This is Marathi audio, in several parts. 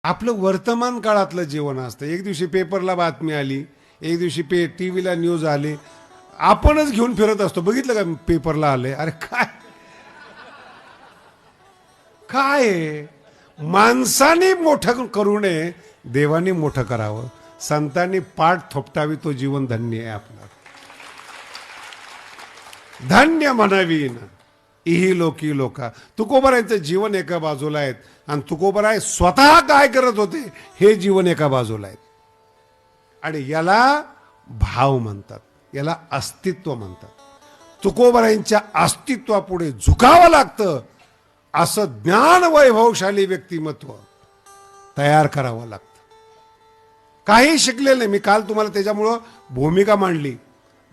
आपलं वर्तमान काळातलं जीवन असतं. एक दिवशी पेपरला बातमी आली, एक दिवशी टीव्हीला न्यूज आली, आपणच घेऊन फिरत असतो. बघितलं का पेपरला आले, अरे काय काय आहे? माणसाने मोठं करू नये, देवाने मोठं करावं. संतांनी पाठ थोपटावी, तो जीवन धन्य आहे आपलं. धन्य म्हणावीन इही लोकी लोका. तुकोबारायांचं जीवन एका बाजूला आहेत आणि तुकोबाराय स्वतः काय करत होते हे जीवन एका बाजूला आहेत. आणि याला भाव म्हणतात, याला अस्तित्व म्हणतात. तुकोबारायांच्या अस्तित्वापुढे झुकावं लागतं, असं ज्ञान वैभवशाली व्यक्तिमत्व तयार करावं लागतं. काही शिकलेलं नाही. मी काल तुम्हाला त्याच्यामुळं भूमिका मांडली.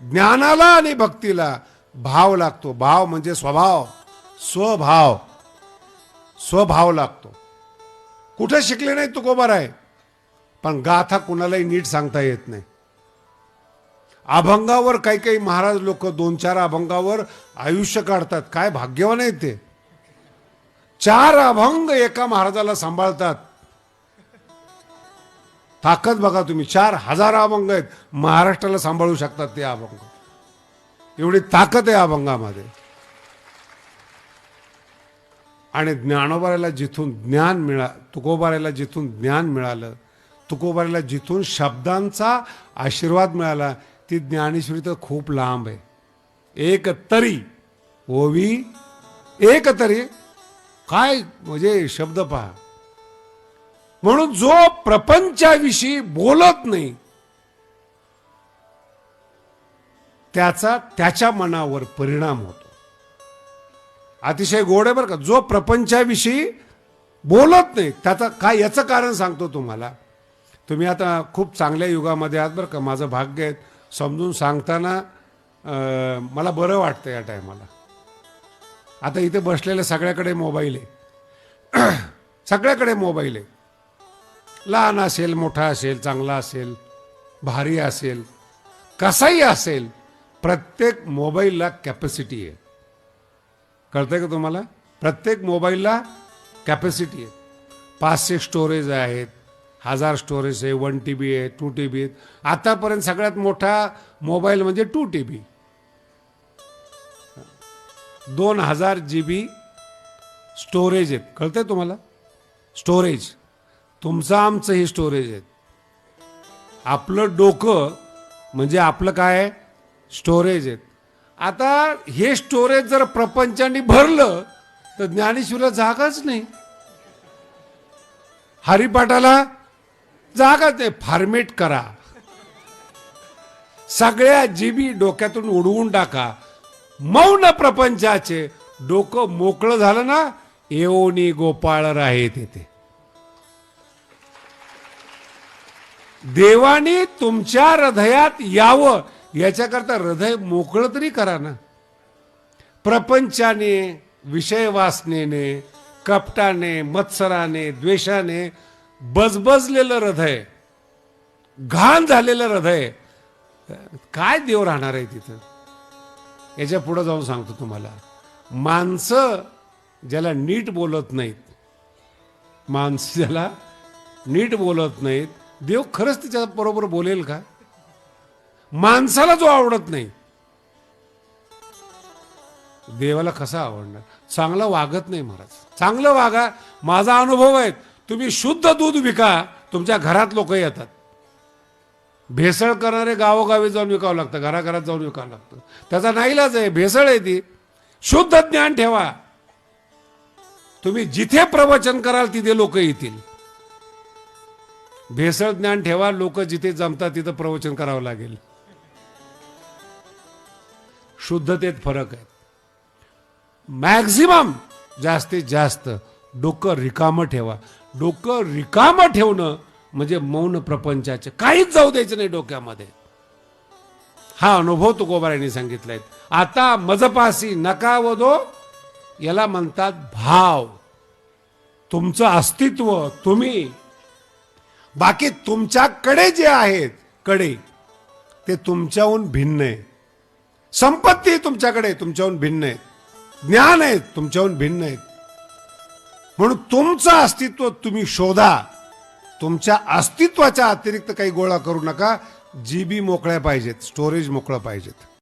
ज्ञानाला आणि भक्तीला भाव लागतो. भाव म्हणजे स्वभाव, स्वभाव, स्वभाव लागतो. कुठे शिकले नाही तुकोबाराय, पण गाथा कुणालाही नीट सांगता येत नाही. अभंगावर काही काही महाराज लोक 2-4 अभंगावर आयुष्य काढतात. काय भाग्यवान आहेत ते. 4 अभंग एका महाराजाला सांभाळतात. ताकद बघा तुम्ही. 4000 अभंग आहेत, महाराष्ट्राला सांभाळू शकतात ते अभंग. एवढी ताकद आहे अभंगामध्ये. आणि ज्ञानोबाराला जिथून ज्ञान तुकोबाराला जिथून ज्ञान मिळालं, तुकोबाराला जिथून शब्दांचा आशीर्वाद मिळाला, ती ज्ञानेश्वरी तर खूप लांब आहे. एक तरी ओवी एक तरी, काय म्हणजे शब्द पहा. म्हणून जो प्रपंचाविषयी बोलत नाही त्याचा त्याच्या मनावर परिणाम होतो. अतिशय गोड आहे बरं का. जो प्रपंचाविषयी बोलत नाही त्याचा काय, याचं कारण सांगतो तुम्हाला. तुम्ही आता खूप चांगल्या युगामध्ये आहात बरं का. माझं भाग्य आहे. समजून सांगताना मला बरं वाटतं या टायमाला. आता इथे बसलेल्या सगळ्याकडे मोबाईल आहे. सगळ्याकडे मोबाईल आहे. लहान असेल, मोठा असेल, चांगला असेल, भारी असेल, कसाही असेल, प्रत्येक मोबाईलला कॅपॅसिटी आहे. कळतंय का तुम्हाला? प्रत्येक मोबाईलला कॅपॅसिटी आहे. 500 स्टोरेज आहेत, 1000 स्टोरेज आहे, 1 TB आहे, 2 TB आहेत. आतापर्यंत सगळ्यात मोठा मोबाईल म्हणजे 2 TB, 2000 GB स्टोरेज आहेत. कळतंय तुम्हाला? स्टोरेज तुमचं आमचं हे स्टोरेज आहे. आपलं डोकं म्हणजे आपलं काय स्टोरेज आहेत. आता हे स्टोरेज जर प्रपंचाने भरलं तर ज्ञानेश्वरीला जागाच नाही, हरिपाठाला जागाच नाही. फॉर्मेट करा, सगळ्या जीबी डोक्यातून उडवून टाका. मौन प्रपंचाचे डोकं मोकळं झालं ना, येऊनी गोपाळ राहे तेथे. देवाने तुमच्या हृदयात यावं याच्याकरता हृदय मोकळं तरी करा ना. प्रपंचाने, विषय वासनेने, कपटाने, मत्सराने, द्वेषाने बजबजलेलं हृदय, घाण झालेलं हृदय, काय देव राहणार आहे तिथं? याच्या पुढे जाऊन सांगतो तुम्हाला. माणसं ज्याला नीट बोलत नाहीत, माणसं ज्याला नीट बोलत नाहीत, देव खरंच त्याच्या बरोबर बोलेल का? माणसाला जो आवडत नाही, देवाला कसा आवडणार? चांगलं वागत नाही महाराज. चांगलं वागा. माझा अनुभव आहे. तुम्ही शुद्ध दूध विका, तुमच्या घरात लोक येतात. भेसळ करणारे गावोगावी जाऊन विकावं लागतं, घराघरात जाऊन विकावं लागतं. त्याचा नाईलाज आहे, भेसळ आहे ती. शुद्ध ज्ञान ठेवा. तुम्ही जिथे प्रवचन कराल तिथे लोक येतील. भेसळ ज्ञान ठेवा, लोक जिथे जमतात तिथं प्रवचन करावं लागेल. शुद्धतेत फरक आहे. मॅक्झिमम जास्तीत जास्त डोकं रिकामं ठेवा. डोकं रिकामं ठेवणं म्हणजे मौन प्रपंचाचे, काहीच जाऊ द्यायचं नाही डोक्यामध्ये. हा अनुभव तुकोबारायांनी सांगितलाय. आता मजपासी नका वदो, याला म्हणतात भाव. तुमचं अस्तित्व, तुम्ही, बाकी तुमच्याकडे जे आहेत कडे, ते तुमच्याहून भिन्न आहे. संपत्ती तुमच्याकडे तुमच्याहून भिन्न आहे. ज्ञान आहे तुमच्याहून भिन्न आहेत. म्हणून तुमचं अस्तित्व तुम्ही शोधा. तुमच्या अस्तित्वाच्या अतिरिक्त काही गोळा करू नका. जीबी मोकळ्या पाहिजेत, स्टोरेज मोकळं पाहिजेत.